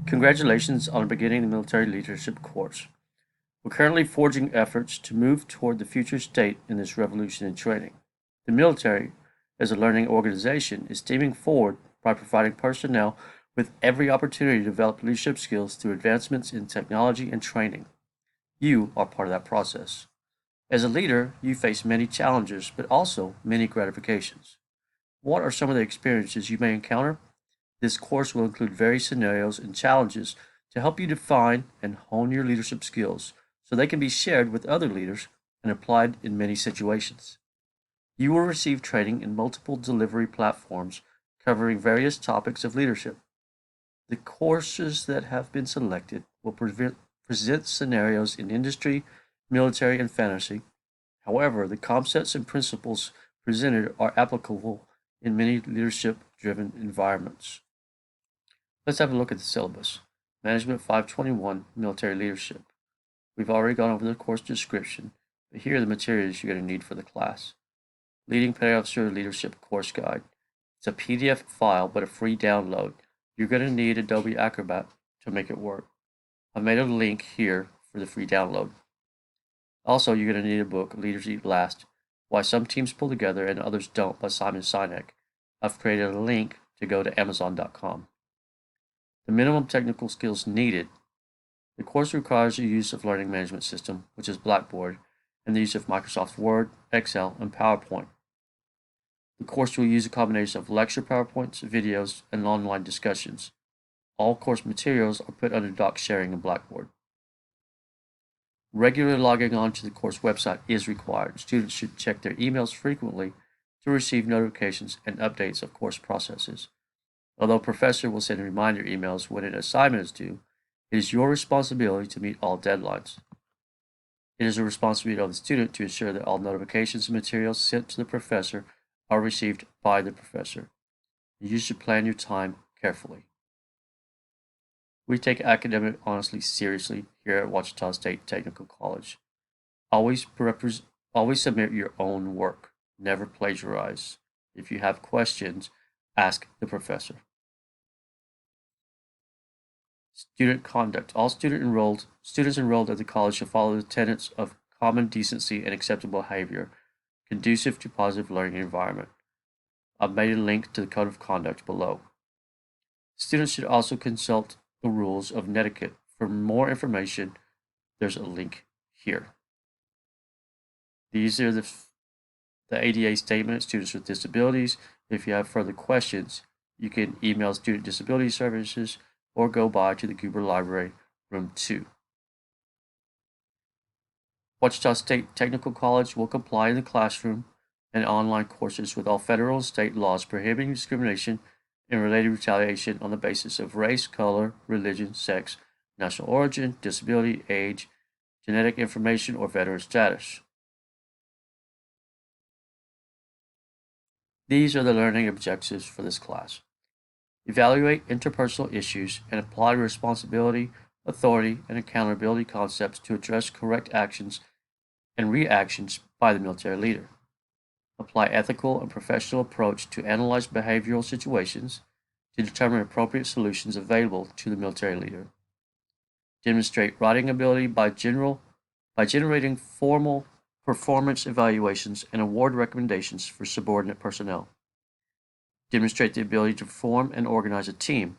Congratulations on beginning the military leadership course. We're currently forging efforts to move toward the future state in this revolution in training. The military, as a learning organization, is steaming forward by providing personnel with every opportunity to develop leadership skills through advancements in technology and training. You are part of that process. As a leader, you face many challenges, but also many gratifications. What are some of the experiences you may encounter? This course will include various scenarios and challenges to help you define and hone your leadership skills so they can be shared with other leaders and applied in many situations. You will receive training in multiple delivery platforms covering various topics of leadership. The courses that have been selected will present scenarios in industry, military, and fantasy. However, the concepts and principles presented are applicable in many leadership-driven environments. Let's have a look at the syllabus. Management 521, Military Leadership. We've already gone over the course description, but here are the materials you're going to need for the class. Leading Petty Officer Leadership Course Guide. It's a PDF file, but a free download. You're going to need Adobe Acrobat to make it work. I've made a link here for the free download. Also, you're going to need a book, Leaders Eat Last, Why Some Teams Pull Together and Others Don't by Simon Sinek. I've created a link to go to Amazon.com. The minimum technical skills needed. The course requires the use of learning management system, which is Blackboard, and the use of Microsoft Word, Excel, and PowerPoint. The course will use a combination of lecture PowerPoints, videos, and online discussions. All course materials are put under doc sharing in Blackboard. Regular logging on to the course website is required. Students should check their emails frequently to receive notifications and updates of course processes. Although professor will send reminder emails when an assignment is due, it is your responsibility to meet all deadlines. It is a responsibility of the student to ensure that all notifications and materials sent to the professor are received by the professor. You should plan your time carefully. We take academic honesty seriously here at Ouachita State Technical College. Always submit your own work. Never plagiarize. If you have questions, ask the professor. Student conduct. All students enrolled at the college shall follow the tenets of common decency and acceptable behavior, conducive to positive learning environment. I've made a link to the code of conduct below. Students should also consult the rules of netiquette. For more information, there's a link here. These are the ADA statement, students with disabilities. If you have further questions, you can email Student Disability Services or go by to the Goober Library, room 2. Ouachita State Technical College will comply in the classroom and online courses with all federal and state laws prohibiting discrimination and related retaliation on the basis of race, color, religion, sex, national origin, disability, age, genetic information, or veteran status. These are the learning objectives for this class. Evaluate interpersonal issues and apply responsibility, authority, and accountability concepts to address correct actions and reactions by the military leader. Apply ethical and professional approach to analyze behavioral situations to determine appropriate solutions available to the military leader. Demonstrate writing ability by generating formal performance evaluations and award recommendations for subordinate personnel. Demonstrate the ability to form and organize a team,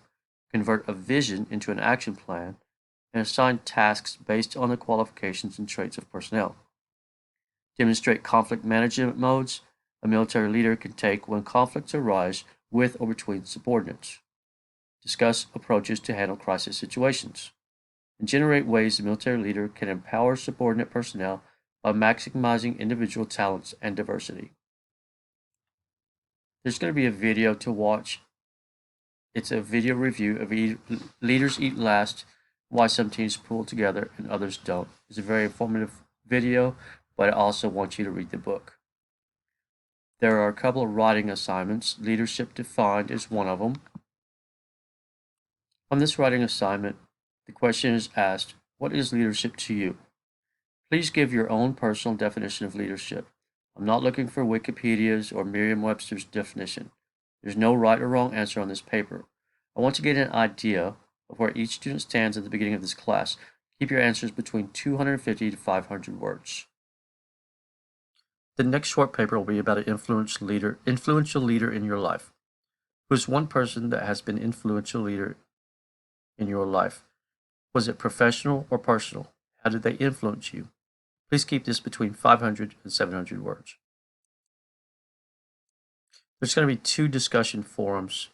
convert a vision into an action plan, and assign tasks based on the qualifications and traits of personnel. Demonstrate conflict management modes a military leader can take when conflicts arise with or between subordinates. Discuss approaches to handle crisis situations. And generate ways the military leader can empower subordinate personnel by maximizing individual talents and diversity. There's going to be a video to watch. It's a video review of Leaders Eat Last, Why Some Teams Pull Together and Others Don't. It's a very informative video, but I also want you to read the book. There are a couple of writing assignments. Leadership Defined is one of them. On this writing assignment, the question is asked, what is leadership to you? Please give your own personal definition of leadership. I'm not looking for Wikipedia's or Merriam-Webster's definition. There's no right or wrong answer on this paper. I want to get an idea of of where each student stands at the beginning of this class. Keep your answers between 250 to 500 words. The next short paper will be about an influential leader in your life. Who's one person that has been influential leader in your life? Was it professional or personal? How did they influence you? Please keep this between 500 and 700 words. There's going to be 2 discussion forums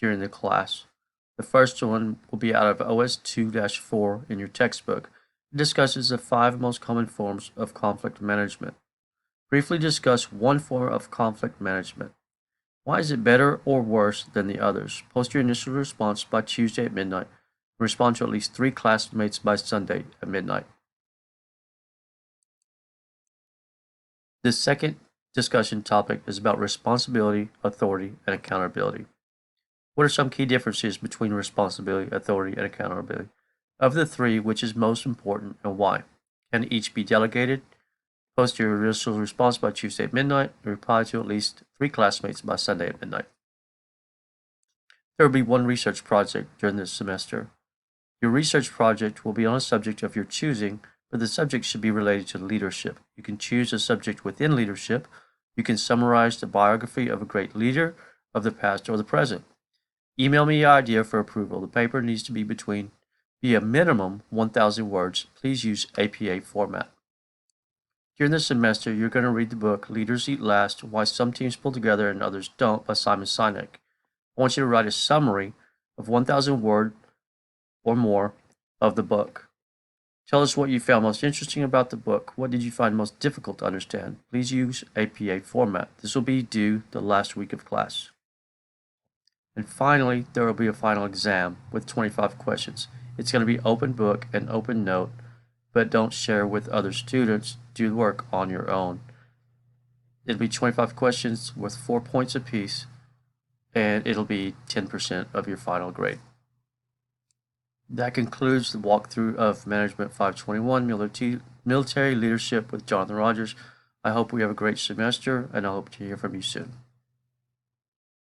during the class. The first one will be out of OS 2-4 in your textbook. It discusses the 5 most common forms of conflict management. Briefly discuss one form of conflict management. Why is it better or worse than the others? Post your initial response by Tuesday at midnight. Respond to at least 3 classmates by Sunday at midnight. The second discussion topic is about responsibility, authority, and accountability. What are some key differences between responsibility, authority, and accountability? Of the 3, which is most important and why? Can each be delegated? Post your initial response by Tuesday at midnight and reply to at least 3 classmates by Sunday at midnight. There will be 1 research project during this semester. Your research project will be on a subject of your choosing, but the subject should be related to leadership. You can choose a subject within leadership. You can summarize the biography of a great leader of the past or the present. Email me your idea for approval. The paper needs to be a minimum 1,000 words. Please use APA format. During the semester, you're going to read the book Leaders Eat Last, Why Some Teams Pull Together and Others Don't by Simon Sinek. I want you to write a summary of 1,000 words or more of the book. Tell us what you found most interesting about the book. What did you find most difficult to understand? Please use APA format. This will be due the last week of class. And finally, there will be a final exam with 25 questions. It's going to be open book and open note, but don't share with other students. Do the work on your own. It'll be 25 questions worth 4 points apiece, and it'll be 10% of your final grade. That concludes the walkthrough of Management 521 Military Leadership with Jonathan Rogers. I hope we have a great semester, and I hope to hear from you soon.